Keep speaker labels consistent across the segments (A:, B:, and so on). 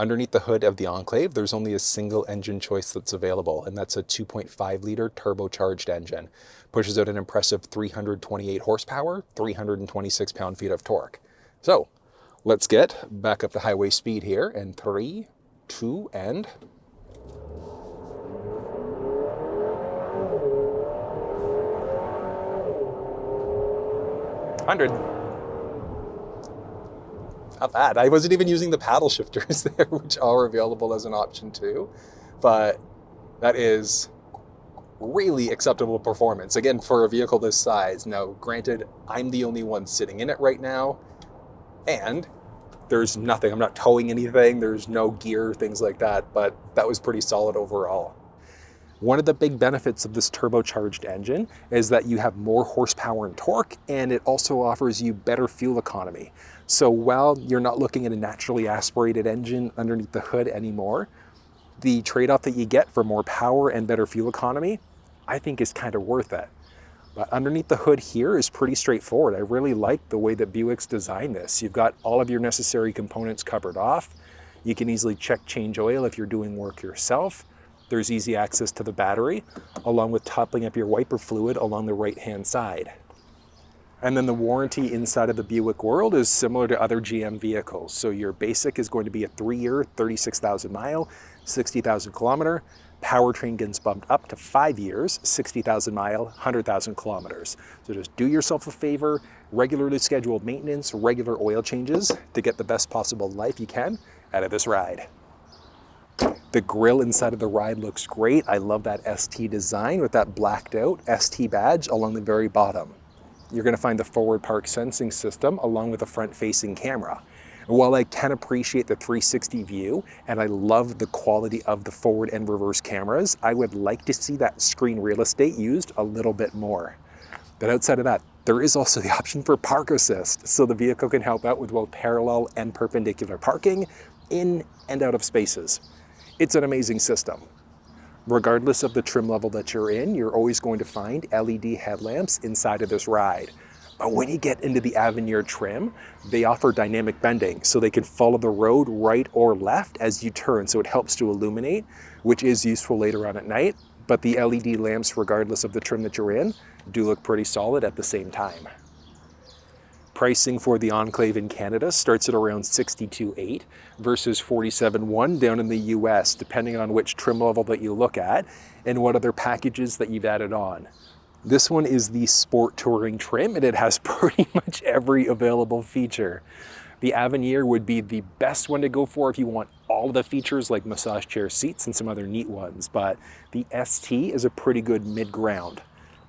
A: Underneath the hood of the Enclave, there's only a single engine choice that's available, and that's a 2.5 liter turbocharged engine. Pushes out an impressive 328 horsepower, 326 pound-feet of torque. So let's get back up to highway speed here in 3, 2, and... 100. Not bad. I wasn't even using the paddle shifters there, which are available as an option too, but that is really acceptable performance. Again, for a vehicle this size. Now, granted, I'm the only one sitting in it right now, and there's nothing. I'm not towing anything. There's no gear, things like that, but that was pretty solid overall. One of the big benefits of this turbocharged engine is that you have more horsepower and torque, and it also offers you better fuel economy. So while you're not looking at a naturally aspirated engine underneath the hood anymore, the trade-off that you get for more power and better fuel economy, I think is kind of worth it. But underneath the hood here is pretty straightforward. I really like the way that Buick's designed this. You've got all of your necessary components covered off. You can easily check change oil if you're doing work yourself. There's easy access to the battery, along with topping up your wiper fluid along the right-hand side. And then the warranty inside of the Buick world is similar to other GM vehicles. So your basic is going to be a 3-year, 36,000 mile, 60,000 kilometer. Powertrain gets bumped up to 5 years, 60,000 mile, 100,000 kilometers. So just do yourself a favor, regularly scheduled maintenance, regular oil changes to get the best possible life you can out of this ride. The grille inside of the ride looks great. I love that ST design with that blacked out ST badge along the very bottom. You're going to find the forward park sensing system along with a front facing camera. And while I can appreciate the 360 view and I love the quality of the forward and reverse cameras, I would like to see that screen real estate used a little bit more. But outside of that, there is also the option for park assist, so the vehicle can help out with both parallel and perpendicular parking in and out of spaces. It's an amazing system. Regardless of the trim level that you're in, you're always going to find LED headlamps inside of this ride. But when you get into the Avenir trim, they offer dynamic bending, so they can follow the road right or left as you turn, so it helps to illuminate, which is useful later on at night. But the LED lamps, regardless of the trim that you're in, do look pretty solid at the same time. Pricing for the Enclave in Canada starts at around $62,800 versus $47,100 down in the US, depending on which trim level that you look at and what other packages that you've added on. This one is the Sport Touring trim, and it has pretty much every available feature. The Avenir would be the best one to go for if you want all of the features like massage chair seats and some other neat ones, but the ST is a pretty good mid-ground.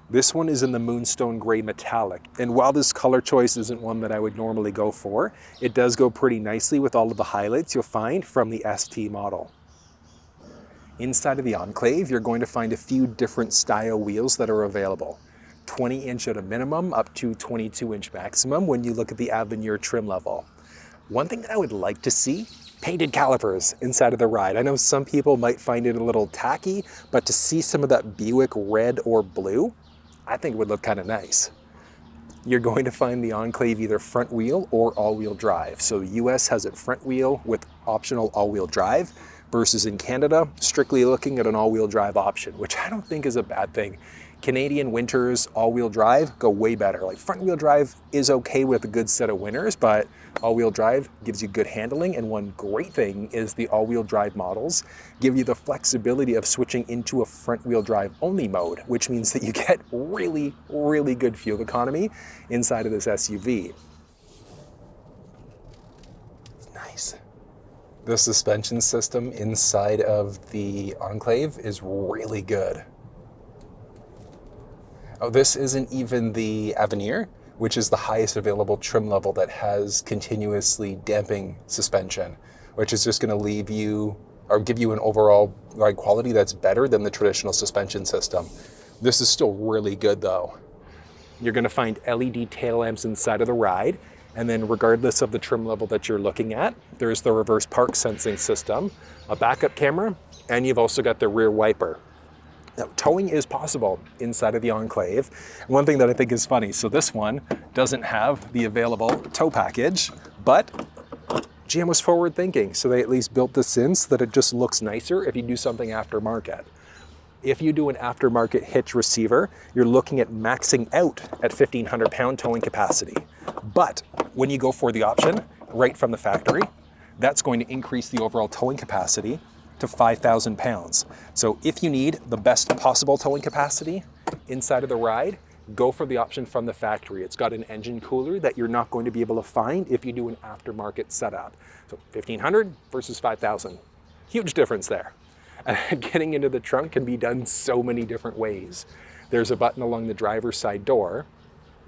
A: This one is in the Moonstone Gray Metallic, and while this color choice isn't one that I would normally go for, it does go pretty nicely with all of the highlights you'll find from the ST model. Inside of the Enclave, you're going to find a few different style wheels that are available. 20-inch at a minimum, up to 22-inch maximum when you look at the Avenir trim level. One thing that I would like to see, painted calipers inside of the ride. I know some people might find it a little tacky, but to see some of that Buick red or blue, I think it would look kind of nice. You're going to find the Enclave either front wheel or all-wheel drive. So the US has it front wheel with optional all-wheel drive, versus in Canada, strictly looking at an all-wheel drive option, which I don't think is a bad thing. Canadian winters, all-wheel drive go way better. Like front-wheel drive is okay with a good set of winters, but all-wheel drive gives you good handling. And one great thing is the all-wheel drive models give you the flexibility of switching into a front-wheel drive only mode, which means that you get really, really good fuel economy inside of this SUV. Nice. The suspension system inside of the Enclave is really good. Oh, this isn't even the Avenir, which is the highest available trim level that has continuously damping suspension, which is just going to leave you or give you an overall ride quality that's better than the traditional suspension system. This is still really good though. You're going to find LED tail lamps inside of the ride, and then regardless of the trim level that you're looking at, there's the reverse park sensing system, a backup camera, and you've also got the rear wiper. Now, towing is possible inside of the Enclave. One thing that I think is funny, so this one doesn't have the available tow package, but GM was forward thinking, so they at least built this in so that it just looks nicer if you do something aftermarket. If you do an aftermarket hitch receiver, you're looking at maxing out at 1,500 pound towing capacity. But when you go for the option right from the factory, that's going to increase the overall towing capacity to 5,000 pounds. So if you need the best possible towing capacity inside of the ride, go for the option from the factory. It's got an engine cooler that you're not going to be able to find if you do an aftermarket setup. So 1,500 versus 5,000, huge difference there. And getting into the trunk can be done so many different ways. There's a button along the driver's side door.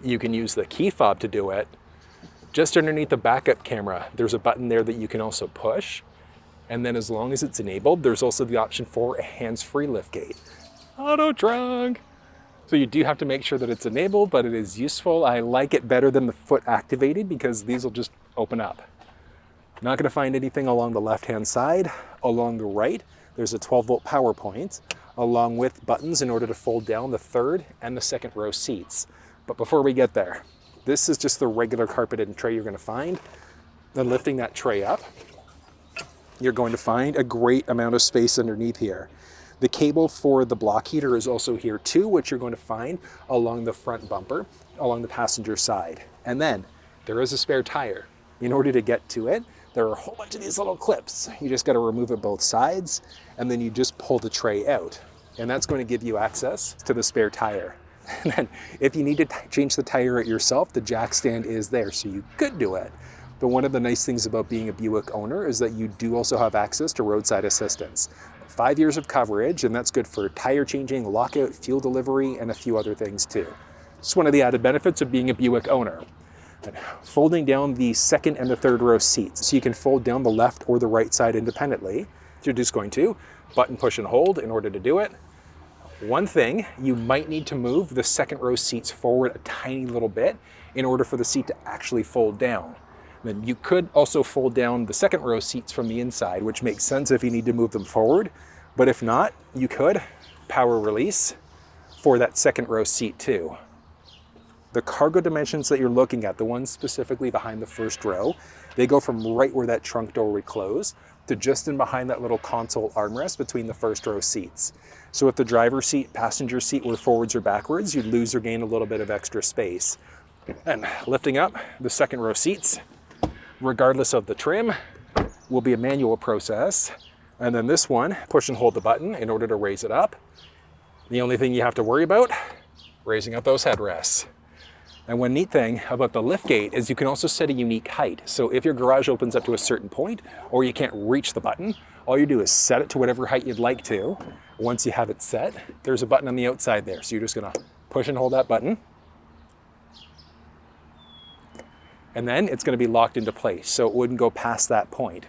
A: You can use the key fob to do it. Just underneath the backup camera, there's a button there that you can also push. And then as long as it's enabled, there's also the option for a hands-free liftgate. Auto trunk. So you do have to make sure that it's enabled, but it is useful. I like it better than the foot activated because these will just open up. Not gonna find anything along the left-hand side. Along the right, there's a 12-volt power point, along with buttons in order to fold down the third and the second row seats. But before we get there, this is just the regular carpeted tray you're going to find. Then lifting that tray up, you're going to find a great amount of space underneath here. The cable for the block heater is also here too, which you're going to find along the front bumper, along the passenger side. And then there is a spare tire. In order to get to it, there are a whole bunch of these little clips. You just got to remove it both sides, and then you just pull the tray out. And that's going to give you access to the spare tire. And then if you need to change the tire out yourself, the jack stand is there, so you could do it. But one of the nice things about being a Buick owner is that you do also have access to roadside assistance. 5 years of coverage, and that's good for tire changing, lockout, fuel delivery, and a few other things too. It's one of the added benefits of being a Buick owner. And folding down the second and the third row seats, so you can fold down the left or the right side independently. So you're just going to button, push, and hold in order to do it. One thing, you might need to move the second row seats forward a tiny little bit in order for the seat to actually fold down. Then you could also fold down the second row seats from the inside, which makes sense if you need to move them forward. But if not, you could power release for that second row seat too. The cargo dimensions that you're looking at, the ones specifically behind the first row, they go from right where that trunk door would close to just in behind that little console armrest between the first row seats. So if the driver's seat, passenger seat were forwards or backwards, you'd lose or gain a little bit of extra space. And lifting up the second row seats, regardless of the trim, will be a manual process. And then this one, push and hold the button in order to raise it up. The only thing you have to worry about, raising up those headrests. And one neat thing about the liftgate is you can also set a unique height. So if your garage opens up to a certain point or you can't reach the button, all you do is set it to whatever height you'd like to. Once you have it set, there's a button on the outside there. So you're just gonna push and hold that button. And then it's gonna be locked into place, so it wouldn't go past that point.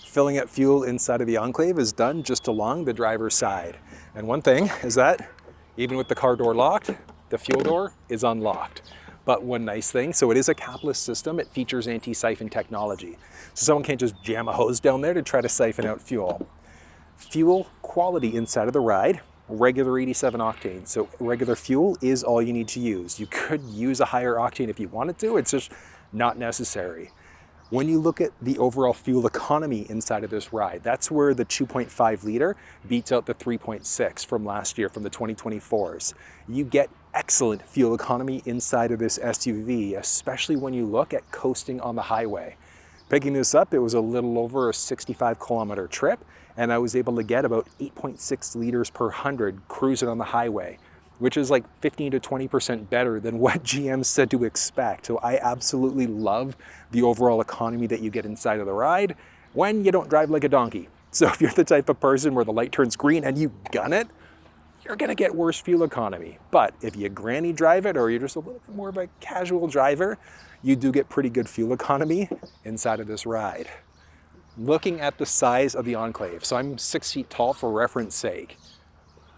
A: Filling up fuel inside of the Enclave is done just along the driver's side. And one thing is that even with the car door locked, the fuel door is unlocked. But one nice thing, so it is a capless system, it features anti-siphon technology. So someone can't just jam a hose down there to try to siphon out fuel. Fuel quality inside of the ride, regular 87 octane. So regular fuel is all you need to use. You could use a higher octane if you wanted to, it's just not necessary. When you look at the overall fuel economy inside of this ride, that's where the 2.5 liter beats out the 3.6 from last year, from the 2024s. You get excellent fuel economy inside of this SUV, especially when you look at coasting on the highway. Picking this up, it was a little over a 65 kilometer trip, and I was able to get about 8.6 liters per 100 cruising on the highway, which is like 15 to 20% better than what GM said to expect. So I absolutely love the overall economy that you get inside of the ride when you don't drive like a donkey. So if you're the type of person where the light turns green and you gun it, you're gonna get worse fuel economy. But if you granny drive it or you're just a little bit more of a casual driver, you do get pretty good fuel economy inside of this ride. Looking at the size of the Enclave, so I'm 6 feet tall for reference sake.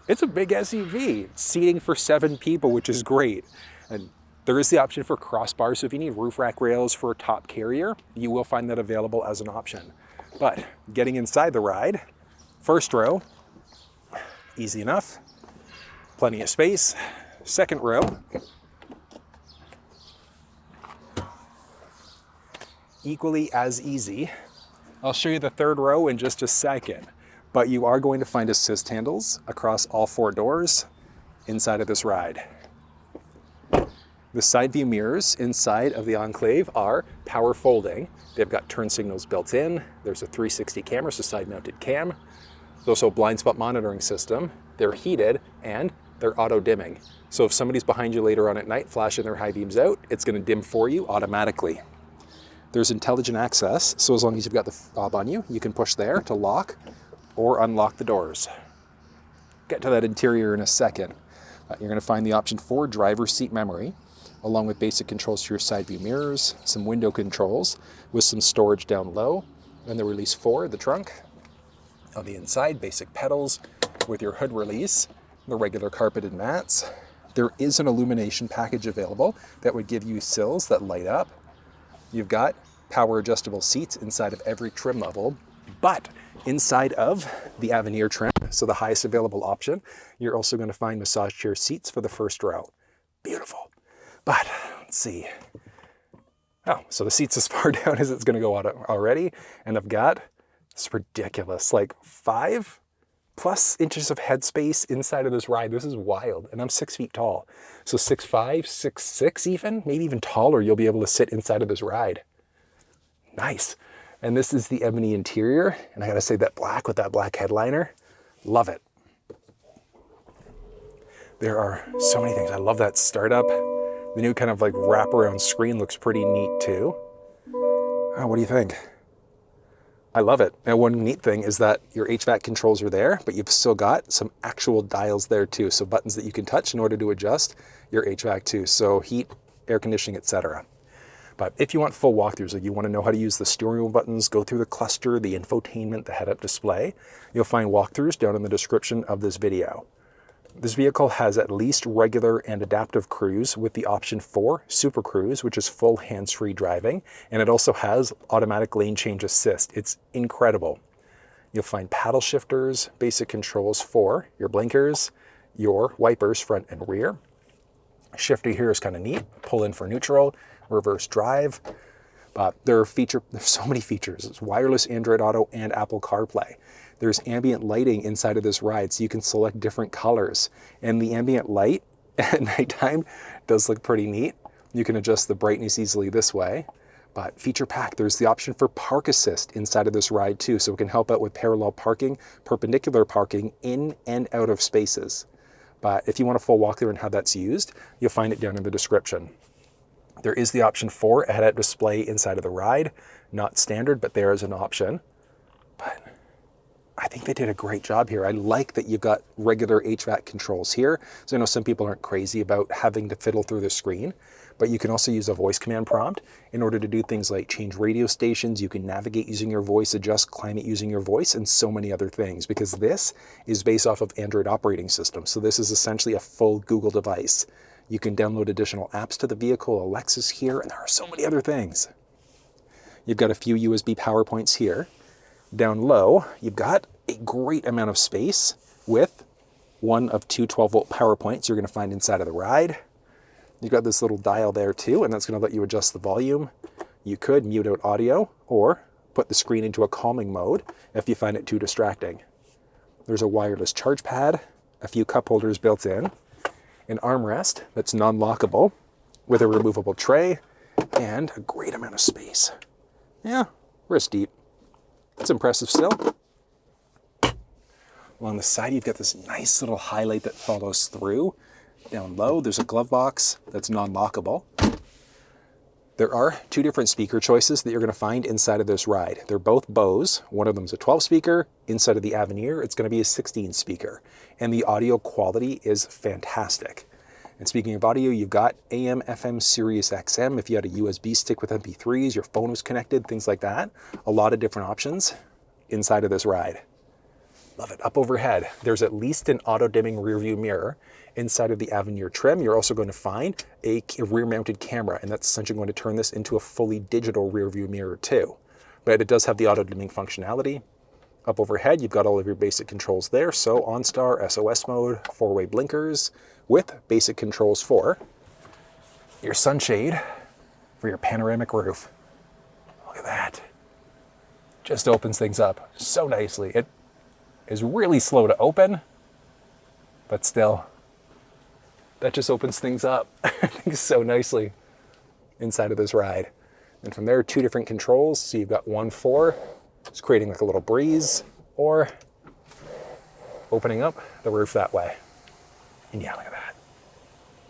A: It's a big SUV, it's seating for 7 people, which is great. And there is the option for crossbars, so if you need roof rack rails for a top carrier, you will find that available as an option. But getting inside the ride, first row, easy enough, plenty of space. Second row, equally as easy. I'll show you the third row in just a second, but you are going to find assist handles across all 4 doors inside of this ride. The side view mirrors inside of the Enclave are power folding. They've got turn signals built in. There's a 360 camera, so side mounted cam. There's also a blind spot monitoring system. They're heated and they're auto dimming. So if somebody's behind you later on at night flashing their high beams out, it's going to dim for you automatically. There's intelligent access, so as long as you've got the fob on you, you can push there to lock or unlock the doors. Get to that interior in a second. You're going to find the option for driver's seat memory, along with basic controls for your side view mirrors, some window controls with some storage down low, and the release for the trunk. On the inside, basic pedals with your hood release, the regular carpeted mats. There is an illumination package available that would give you sills that light up. You've got power adjustable seats inside of every trim level, but inside of the Avenir trim, so the highest available option, you're also going to find massage chair seats for the first row. Beautiful. But let's see. Oh, so the seat's as far down as it's going to go out already, and I've got, it's ridiculous, like 5+ inches of headspace inside of this ride. This is wild, and I'm 6 feet tall. So 6'5", 6'6" even, maybe even taller, you'll be able to sit inside of this ride. Nice. And this is the ebony interior, and I gotta say that black with that black headliner, love it. There are so many things. I love that startup. The new kind of like wraparound screen looks pretty neat too. Oh, what do you think? I love it. And one neat thing is that your HVAC controls are there, but you've still got some actual dials there too. So buttons that you can touch in order to adjust your HVAC too. So heat, air conditioning, etc. But if you want full walkthroughs, like you want to know how to use the steering wheel buttons, go through the cluster, the infotainment, the head-up display, you'll find walkthroughs down in the description of this video. This vehicle has at least regular and adaptive cruise with the option for Super Cruise, which is full hands-free driving, and it also has automatic lane change assist. It's incredible. You'll find paddle shifters, basic controls for your blinkers, your wipers front and rear. Shifter here is kind of neat. Pull in for neutral, reverse drive. But there's so many features. It's wireless Android Auto and Apple CarPlay. There's ambient lighting inside of this ride, so you can select different colors. And the ambient light at nighttime does look pretty neat. You can adjust the brightness easily this way. But feature pack, there's the option for park assist inside of this ride too, so it can help out with parallel parking, perpendicular parking in and out of spaces. But if you want a full walkthrough on how that's used, you'll find it down in the description. There is the option for a head-up display inside of the ride. Not standard, but there is an option. But I think they did a great job here. I like that you've got regular HVAC controls here. So I know some people aren't crazy about having to fiddle through the screen, but you can also use a voice command prompt in order to do things like change radio stations. You can navigate using your voice, adjust climate using your voice, and so many other things, because this is based off of Android operating system. So this is essentially a full Google device. You can download additional apps to the vehicle, Alexa's here, and there are so many other things. You've got a few USB power points here. Down low, you've got a great amount of space with one of two 12-volt power points you're going to find inside of the ride. You've got this little dial there too, and that's going to let you adjust the volume. You could mute out audio or put the screen into a calming mode if you find it too distracting. There's a wireless charge pad, a few cup holders built in, an armrest that's non-lockable with a removable tray, and a great amount of space. Yeah, wrist deep. It's impressive still. Along the side, you've got this nice little highlight that follows through. Down low, there's a glove box that's non-lockable. There are two different speaker choices that you're going to find inside of this ride. They're both Bose. One of them is a 12 speaker. Inside of the Avenir, it's going to be a 16 speaker. And the audio quality is fantastic. And speaking of audio, you've got AM, FM, Sirius XM. If you had a USB stick with MP3s, your phone was connected, things like that. A lot of different options inside of this ride. Love it. Up overhead, there's at least an auto-dimming rear view mirror. Inside of the Avenir trim, you're also going to find a rear-mounted camera, and that's essentially going to turn this into a fully digital rear view mirror too. But it does have the auto-dimming functionality. Up overhead, you've got all of your basic controls there. So OnStar, SOS mode, 4-way blinkers, with basic controls for your sunshade for your panoramic roof. Look at that. Just opens things up so nicely. It is really slow to open, but still, that just opens things up, I think, so nicely inside of this ride. And from there, 2 different controls. So you've got 1-4, it's creating like a little breeze, or opening up the roof that way. And yeah, look at that.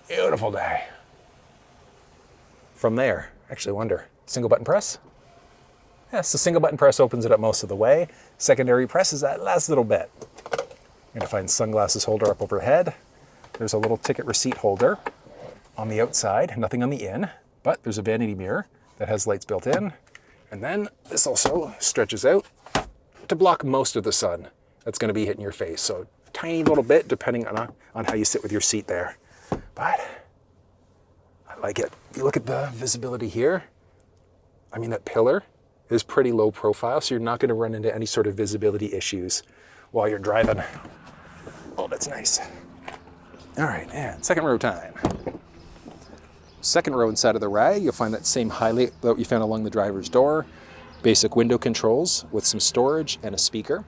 A: Beautiful day. From there, actually wonder, single button press? Yes, the single button press opens it up most of the way. Secondary press is that last little bit. You're gonna find sunglasses holder up overhead. There's a little ticket receipt holder on the outside, nothing on the in, but there's a vanity mirror that has lights built in. And then this also stretches out to block most of the sun that's gonna be hitting your face. So tiny little bit depending on how you sit with your seat there. But I like it. If you look at the visibility here, I mean, that pillar is pretty low profile, so you're not gonna run into any sort of visibility issues while you're driving. Oh, that's nice. All right, and second row time. Second row inside of the ride, you'll find that same highlight that you found along the driver's door. Basic window controls with some storage and a speaker.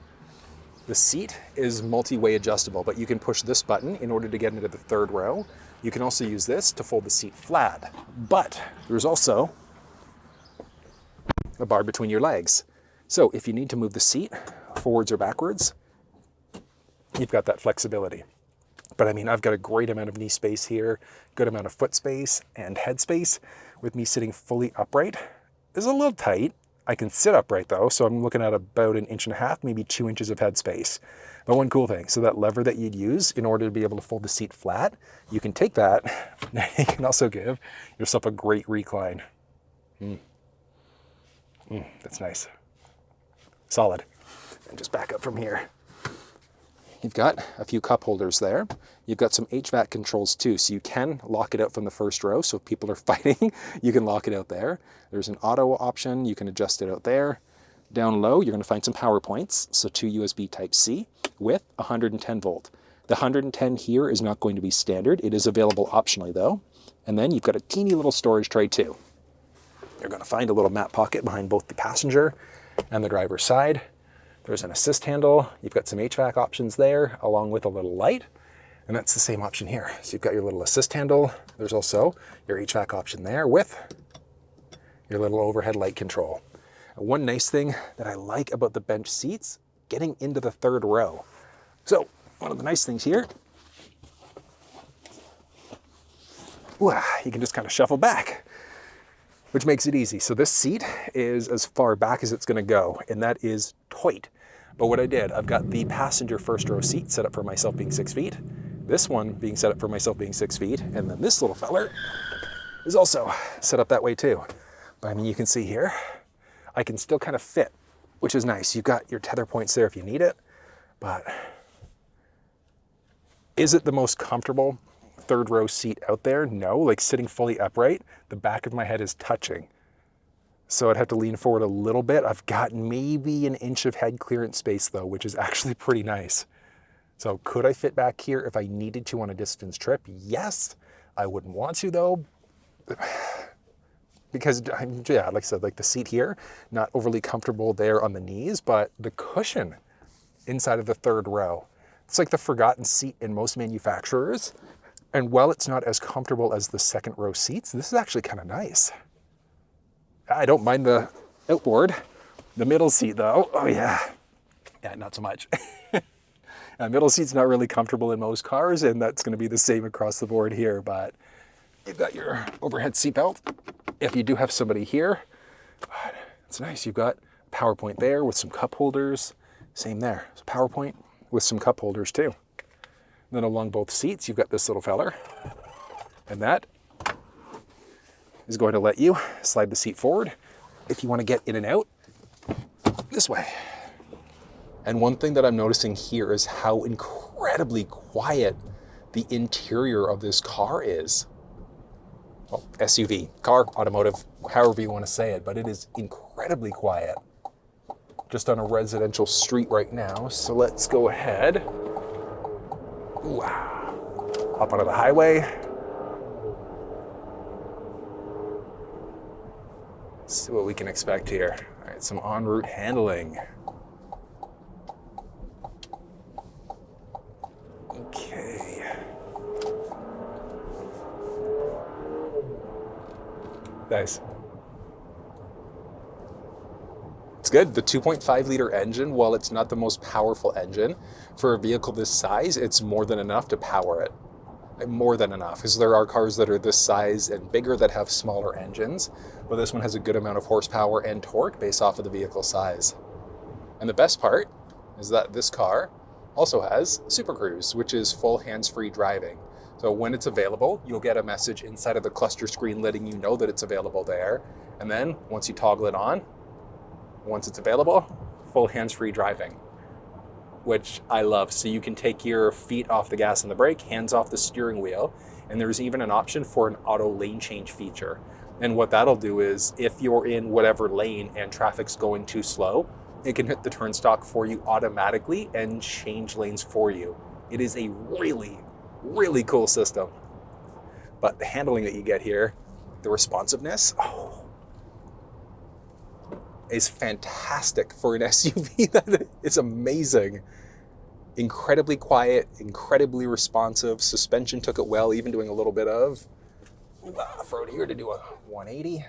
A: The seat is multi-way adjustable, but you can push this button in order to get into the third row. You can also use this to fold the seat flat, but there's also a bar between your legs. So if you need to move the seat forwards or backwards, you've got that flexibility. But I mean, I've got a great amount of knee space here, good amount of foot space and head space. With me sitting fully upright, is a little tight. I can sit upright though, so I'm looking at about 1.5 inches, maybe 2 inches of head space. But one cool thing, so that lever that you'd use in order to be able to fold the seat flat, you can take that, you can also give yourself a great recline. That's nice. Solid. And just back up from here. You've got a few cup holders there. You've got some HVAC controls too, so you can lock it out from the first row. So if people are fighting, you can lock it out there. There's an auto option. You can adjust it out there. Down low, you're going to find some power points. So 2 USB Type-C with 110 volt. The 110 here is not going to be standard. It is available optionally though. And then you've got a teeny little storage tray too. You're going to find a little mat pocket behind both the passenger and the driver's side. There's an assist handle. You've got some HVAC options there, along with a little light. And that's the same option here. So you've got your little assist handle. There's also your HVAC option there with your little overhead light control. And one nice thing that I like about the bench seats, getting into the third row. So one of the nice things here, you can just kind of shuffle back, which makes it easy. So this seat is as far back as it's gonna go, and that is tight. But what I did, I've got the passenger first row seat set up for myself being 6 feet, this one being set up for myself being 6 feet, and then this little feller is also set up that way too. But I mean, you can see here, I can still kind of fit, which is nice. You've got your tether points there if you need it, but is it the most comfortable third row seat out there? No, like sitting fully upright, the back of my head is touching. So I'd have to lean forward a little bit. I've got maybe 1 inch of head clearance space though, which is actually pretty nice. So could I fit back here if I needed to on a distance trip? Yes. I wouldn't want to though, because yeah, like I said, like the seat here, not overly comfortable there on the knees, but the cushion inside of the third row, it's like the forgotten seat in most manufacturers. And while it's not as comfortable as the second row seats, this is actually kind of nice. I don't mind the outboard. The middle seat though, oh yeah. Yeah, not so much. Middle seat's not really comfortable in most cars, and that's gonna be the same across the board here, but you've got your overhead seat belt. If you do have somebody here, it's nice. You've got a power point there with some cup holders. Same there, so power point with some cup holders too. Then along both seats, you've got this little feller, and that is going to let you slide the seat forward if you want to get in and out this way. And one thing that I'm noticing here is how incredibly quiet the interior of this car is. Well, SUV, car, automotive, however you want to say it, but it is incredibly quiet. Just on a residential street right now, so let's go ahead. Wow. Up onto the highway. see what we can expect here. All right, some en route handling. Okay. Nice. It's good. The 2.5 liter engine, while it's not the most powerful engine, for a vehicle this size, it's more than enough to power it. More than enough, because there are cars that are this size and bigger that have smaller engines, but this one has a good amount of horsepower and torque based off of the vehicle size. And the best part is that this car also has Super Cruise, which is full hands-free driving. So when it's available, you'll get a message inside of the cluster screen letting you know that it's available there. And then once you toggle it on, once it's available, full hands-free driving, which I love. So you can take your feet off the gas and the brake, hands off the steering wheel, and there's even an option for an auto lane change feature. And what that'll do is if you're in whatever lane and traffic's going too slow, it can hit the turn stalk for you automatically and change lanes for you. It is a really, really cool system. But the handling that you get here, the responsiveness, is fantastic for an SUV. That is amazing. Incredibly quiet, incredibly responsive. Suspension took it well, even doing a little bit of off-road here to do a 180.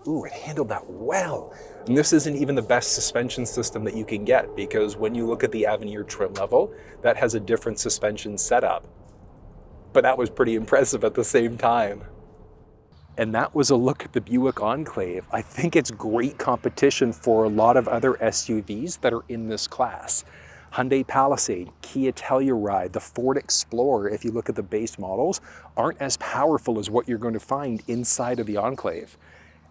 A: Ooh, it handled that well. And this isn't even the best suspension system that you can get, because when you look at the Avenir trim level, that has a different suspension setup. But that was pretty impressive at the same time. And that was a look at the Buick Enclave. I think it's great competition for a lot of other SUVs that are in this class. Hyundai Palisade, Kia Telluride, the Ford Explorer, if you look at the base models, aren't as powerful as what you're going to find inside of the Enclave.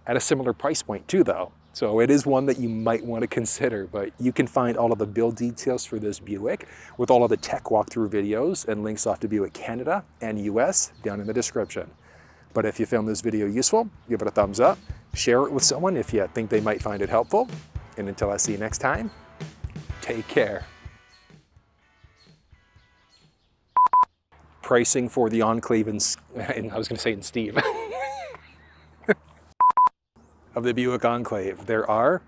A: At a similar price point too, though. So it is one that you might want to consider, but you can find all of the build details for this Buick with all of the tech walkthrough videos and links off to Buick Canada and US down in the description. But if you found this video useful, give it a thumbs up, share it with someone if you think they might find it helpful. And until I see you next time, take care. Pricing for the Enclave I was going to say in Steve. Of the Buick Enclave, there are.